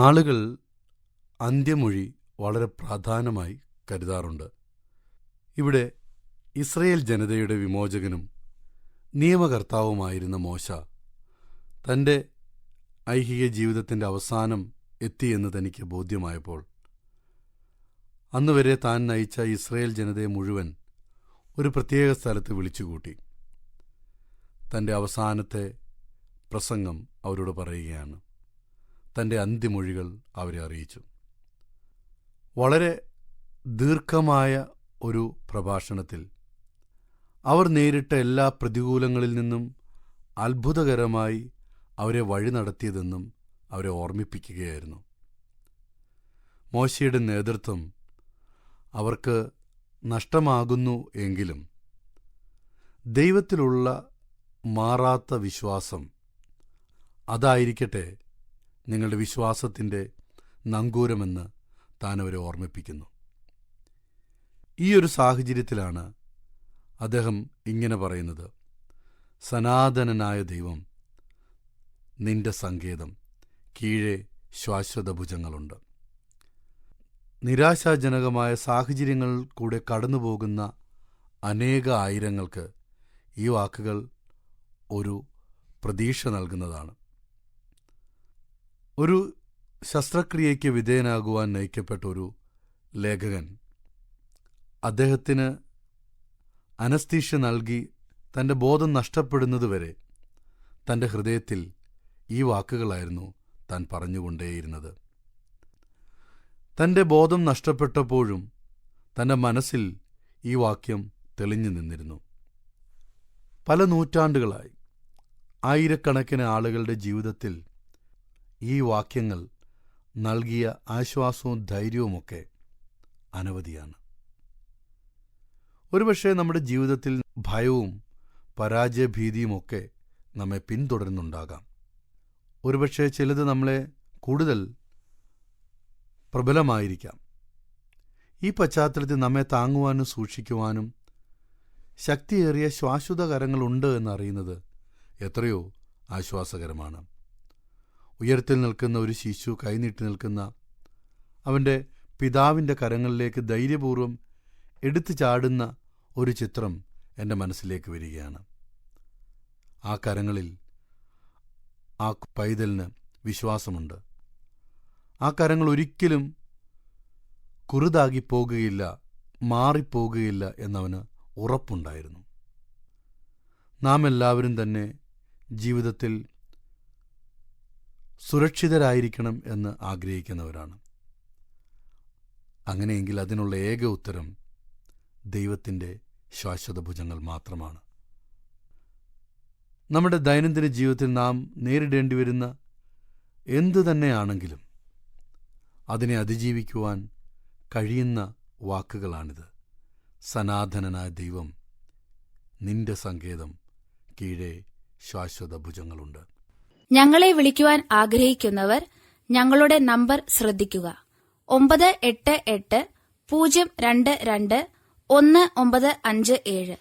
ആളുകൾ അന്ത്യമൊഴി വളരെ പ്രാധാന്യമായി കരുതാറുണ്ട്. ഇവിടെ ഇസ്രയേൽ ജനതയുടെ വിമോചകനും നിയമകർത്താവുമായിരുന്ന മോശ തൻ്റെ ഐഹിക ജീവിതത്തിൻ്റെ അവസാനം എത്തിയെന്ന് തനിക്ക് ബോധ്യമായപ്പോൾ അന്നുവരെ താൻ നയിച്ച ഇസ്രയേൽ ജനതയെ മുഴുവൻ ഒരു പ്രത്യേക സ്ഥലത്ത് വിളിച്ചുകൂട്ടി. തൻ്റെ അവസാനത്തെ പ്രസംഗം അവരോട് പറയുകയാണ്. തൻ്റെ അന്ത്യമൊഴികൾ അവരെ അറിയിച്ചു. വളരെ ദീർഘമായ ഒരു പ്രഭാഷണത്തിൽ അവർ നേരിട്ട എല്ലാ പ്രതികൂലങ്ങളിൽ നിന്നും അത്ഭുതകരമായി അവരെ വഴി നടത്തിയതെന്നും അവരെ ഓർമ്മിപ്പിക്കുകയായിരുന്നു. മോശയുടെ നേതൃത്വം അവർക്ക് നഷ്ടമാകുന്നു എങ്കിലും ദൈവത്തിലുള്ള മാറാത്ത വിശ്വാസം, അതായിരിക്കട്ടെ നിങ്ങളുടെ വിശ്വാസത്തിൻ്റെ നങ്കൂരമെന്ന് താൻ അവരെ ഓർമ്മിപ്പിക്കുന്നു. ഈ ഒരു സാഹചര്യത്തിലാണ് അദ്ദേഹം ഇങ്ങനെ പറയുന്നത്: സനാതനനായ ദൈവം നിന്റെ സങ്കേതം, കീഴെ ശാശ്വത ഭുജങ്ങളുണ്ട്. നിരാശാജനകമായ സാഹചര്യങ്ങൾ കൂടെ കടന്നുപോകുന്ന അനേക ആയിരങ്ങൾക്ക് ഈ വാക്കുകൾ ഒരു പ്രതീക്ഷ നൽകുന്നതാണ്. ഒരു ശസ്ത്രക്രിയയ്ക്ക് വിധേയനാകുവാൻ നയിക്കപ്പെട്ട ഒരു ലേഖകൻ അദ്ദേഹത്തിന് അനസ്തീഷ്യ നൽകി തൻ്റെ ബോധം നഷ്ടപ്പെടുന്നതുവരെ തൻ്റെ ഹൃദയത്തിൽ ഈ വാക്കുകളായിരുന്നു താൻ പറഞ്ഞുകൊണ്ടേയിരുന്നത്. തൻ്റെ ബോധം നഷ്ടപ്പെട്ടപ്പോഴും തൻ്റെ മനസ്സിൽ ഈ വാക്യം തെളിഞ്ഞു നിന്നിരുന്നു. പല നൂറ്റാണ്ടുകളായി ആയിരക്കണക്കിന് ആളുകളുടെ ജീവിതത്തിൽ ഈ വാക്യങ്ങൾ നൽകിയ ആശ്വാസവും ധൈര്യവുമൊക്കെ അനവധിയാണ്. ഒരുപക്ഷെ നമ്മുടെ ജീവിതത്തിൽ ഭയവും പരാജയഭീതിയുമൊക്കെ നമ്മെ പിന്തുടരുന്നുണ്ടാകാം. ഒരുപക്ഷെ ചിലത് നമ്മളെ കൂടുതൽ പ്രബലമായിരിക്കാം. ഈ പശ്ചാത്തലത്തിൽ നമ്മെ താങ്ങുവാനും സൂക്ഷിക്കുവാനും ശക്തിയേറിയ ശാശ്വത കരങ്ങളുണ്ട് എന്നറിയുന്നത് എത്രയോ ആശ്വാസകരമാണ്. ഉയരത്തിൽ നിൽക്കുന്ന ഒരു ശിശു കൈനീട്ടി നിൽക്കുന്ന അവൻ്റെ പിതാവിൻ്റെ കരങ്ങളിലേക്ക് ധൈര്യപൂർവ്വം എടുത്തു ചാടുന്ന ഒരു ചിത്രം എൻ്റെ മനസ്സിലേക്ക് വരികയാണ്. ആ കരങ്ങളിൽ ആ പൈതലിന് വിശ്വാസമുണ്ട്. ആ കരങ്ങൾ ഒരിക്കലും കുറുതാകിപ്പോകുകയില്ല, മാറിപ്പോകുകയില്ല എന്നവന് ഉറപ്പുണ്ടായിരുന്നു. നാം എല്ലാവരും തന്നെ ജീവിതത്തിൽ സുരക്ഷിതരായിരിക്കണം എന്ന് ആഗ്രഹിക്കുന്നവരാണ്. അങ്ങനെയെങ്കിൽ അതിനുള്ള ഏക ഉത്തരം ദൈവത്തിൻ്റെ ശാശ്വത ഭുജങ്ങൾ മാത്രമാണ്. നമ്മുടെ ദൈനംദിന ജീവിതത്തിൽ നാം നേരിടേണ്ടി വരുന്ന എന്തു തന്നെയാണെങ്കിലും അതിനെ അതിജീവിക്കുവാൻ കഴിയുന്ന വാക്കുകളാണിത്. സനാതനനായ ദൈവം നിന്റെ സങ്കേതം, കീഴെ ശാശ്വത ഭുജങ്ങളുണ്ട്. ഞങ്ങളെ വിളിക്കുവാൻ ആഗ്രഹിക്കുന്നവർ ഞങ്ങളുടെ നമ്പർ ശ്രദ്ധിക്കുക: 988 022 1957.